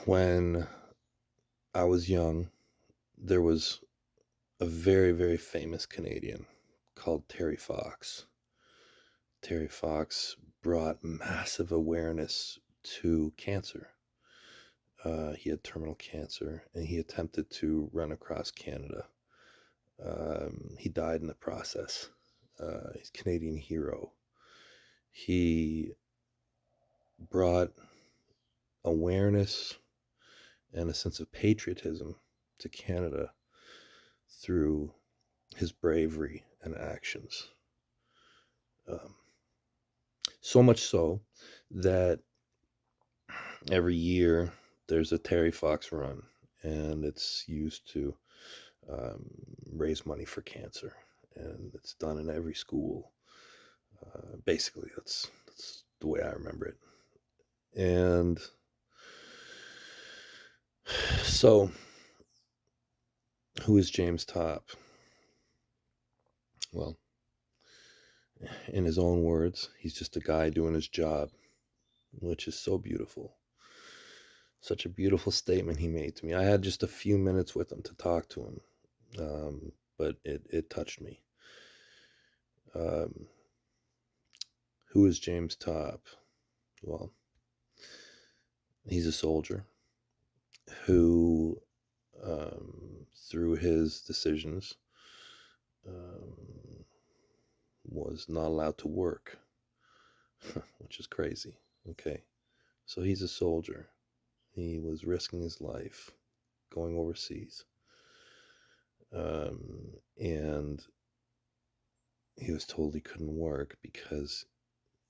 When I was young, there was a very, very famous Canadian called Terry Fox. Terry Fox brought massive awareness to cancer. He had terminal cancer and he attempted to run across Canada. He died in the process. He's a Canadian hero. He brought awareness and a sense of patriotism to Canada through his bravery and actions. Um, so much so that every year there's a Terry Fox run, and it's used to um, raise money for cancer, and it's done in every school. Basically, that's the way I remember it. And so, who is James Top? Well, in his own words, he's just a guy doing his job, which is so beautiful. Such a beautiful statement he made to me. I had just a few minutes with him to talk to him, but it touched me. Um, who is James Top? Well, he's a soldier who, through his decisions, um, was not allowed to work, which is crazy. Okay, so he's a soldier. He was risking his life going overseas. And he was told he couldn't work because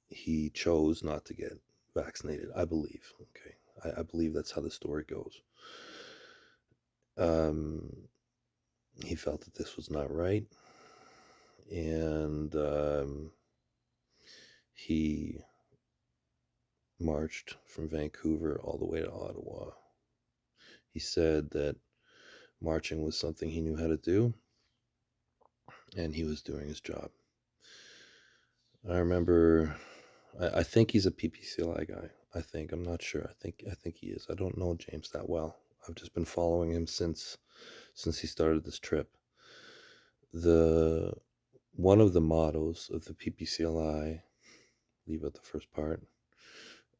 he chose not to get vaccinated, I believe. Okay. I believe that's how the story goes. Um, he felt that this was not right. And he marched from Vancouver all the way to Ottawa. He said that marching was something he knew how to do, and he was doing his job. I remember, I think he's a PPCLI guy. I'm not sure. I think he is. I don't know James that well. I've just been following him since he started this trip. The One of the mottos of the PPCLI, leave out the first part,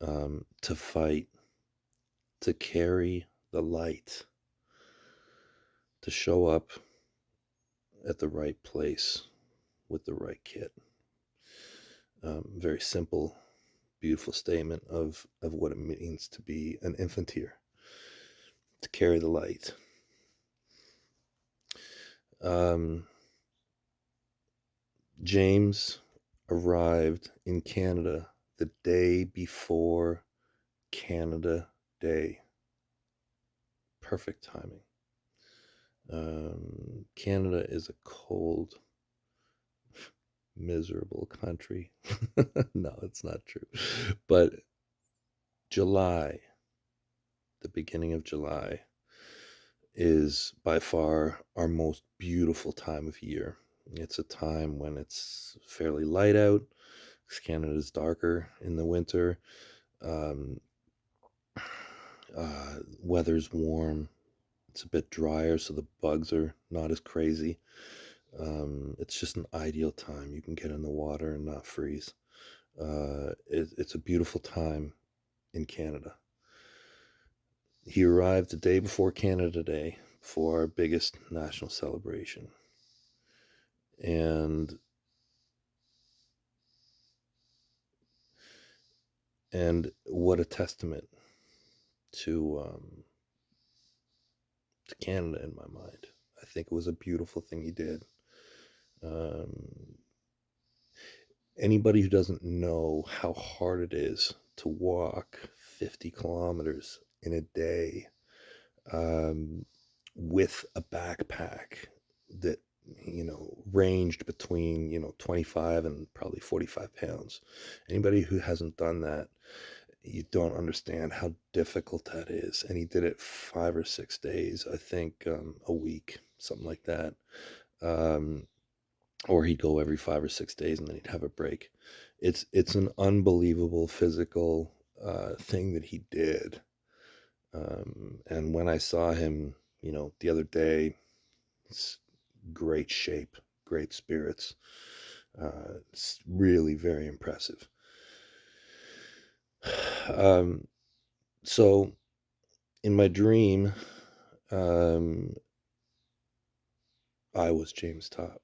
to fight, to carry the light, to show up at the right place with the right kit. Very simple, beautiful statement of what it means to be an infanteer, to carry the light. James arrived in Canada the day before Canada Day. Perfect timing. Canada is a cold, miserable country. No, it's not true. But July, the beginning of July, is by far our most beautiful time of year. It's a time when it's fairly light out, because Canada is darker in the winter. Um, Weather's warm. It's a bit drier, so the bugs are not as crazy. It's just an ideal time. You can get in the water and not freeze. It's a beautiful time in Canada. He arrived the day before Canada Day, for our biggest national celebration. And what a testament to Canada in my mind. I think it was a beautiful thing he did. Um, Anybody who doesn't know how hard it is to walk 50 kilometers in a day, um, with a backpack that, ranged between, 25 and probably 45 pounds. Anybody who hasn't done that, you don't understand how difficult that is. And he did it 5 or 6 days, I think, a week, something like that. Um, or he'd go every 5 or 6 days and then he'd have a break. It's an unbelievable physical thing that he did. And when I saw him, the other day, it's great shape, great spirits. It's really very impressive. Um, so in my dream, um, I was James Top.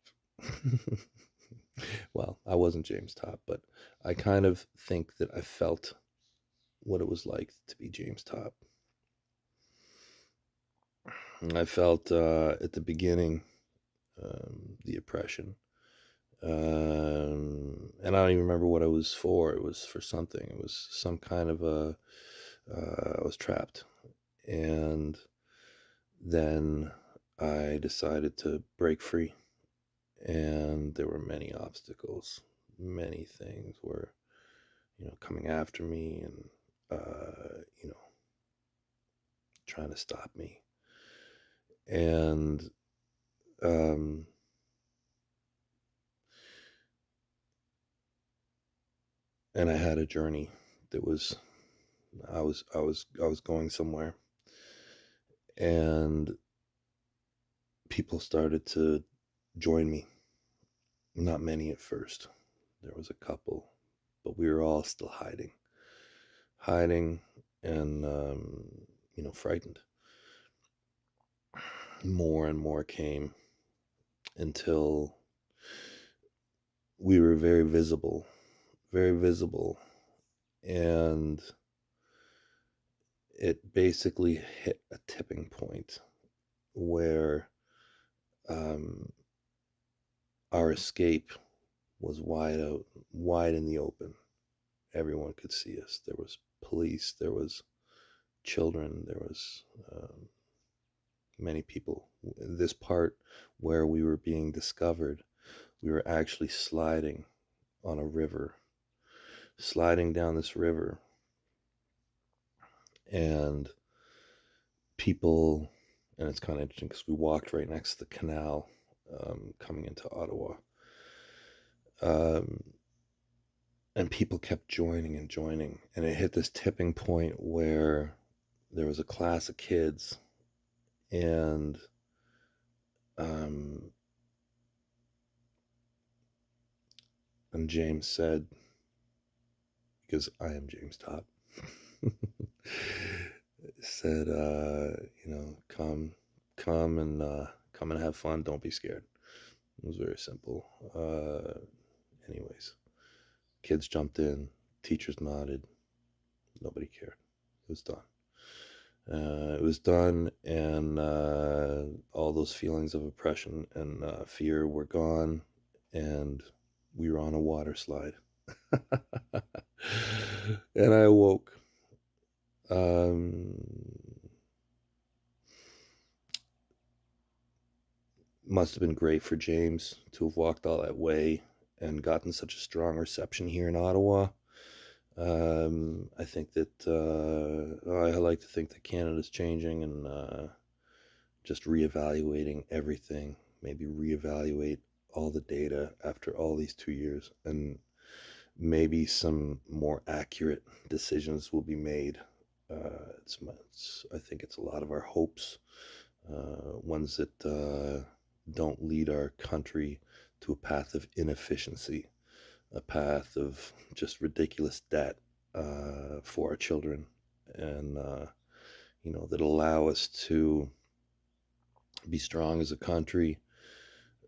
Well, I wasn't James Top, but I kind of think that I felt what it was like to be James Top. I felt at the beginning the oppression. And I don't even remember what it was for. It was for something. It was some kind of a. I was trapped, and then I decided to break free, and there were many obstacles. Many things were, coming after me, and trying to stop me, and um, and I had a journey that was I was going somewhere, and people started to join me. Not many at first. There was a couple, but we were all still hiding, and frightened. More and more came until we were very visible, and it basically hit a tipping point where um, our escape was wide in the open. Everyone could see us. There was police, there was children, there was many people. In this part where we were being discovered, we were actually on a river, sliding down this river, and people, and it's kind of interesting because we walked right next to the canal coming into Ottawa. Um, and people kept joining, and it hit this tipping point where there was a class of kids, and um, and James said, because I am James Top, said, come and have fun. Don't be scared. It was very simple. Anyways, kids jumped in, teachers nodded, nobody cared. It was done. It was done, and all those feelings of oppression and fear were gone, and we were on a water slide. And I awoke. Um, must have been great for James to have walked all that way and gotten such a strong reception here in Ottawa. I think that I like to think that Canada's changing, and just reevaluating everything, maybe reevaluate all the data after all these 2 years, and maybe some more accurate decisions will be made. I think it's a lot of our hopes, ones that don't lead our country to a path of inefficiency, a path of just ridiculous debt for our children, and that allow us to be strong as a country.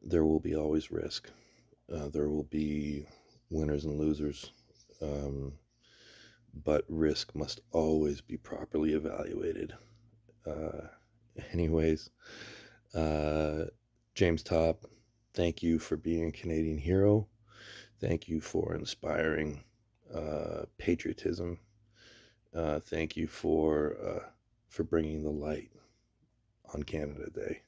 There will be always risk. There will be winners and losers, um, but risk must always be properly evaluated. Uh, anyways, uh, James Top, thank you for being a Canadian hero. Thank you for inspiring patriotism. Thank you for bringing the light on Canada Day.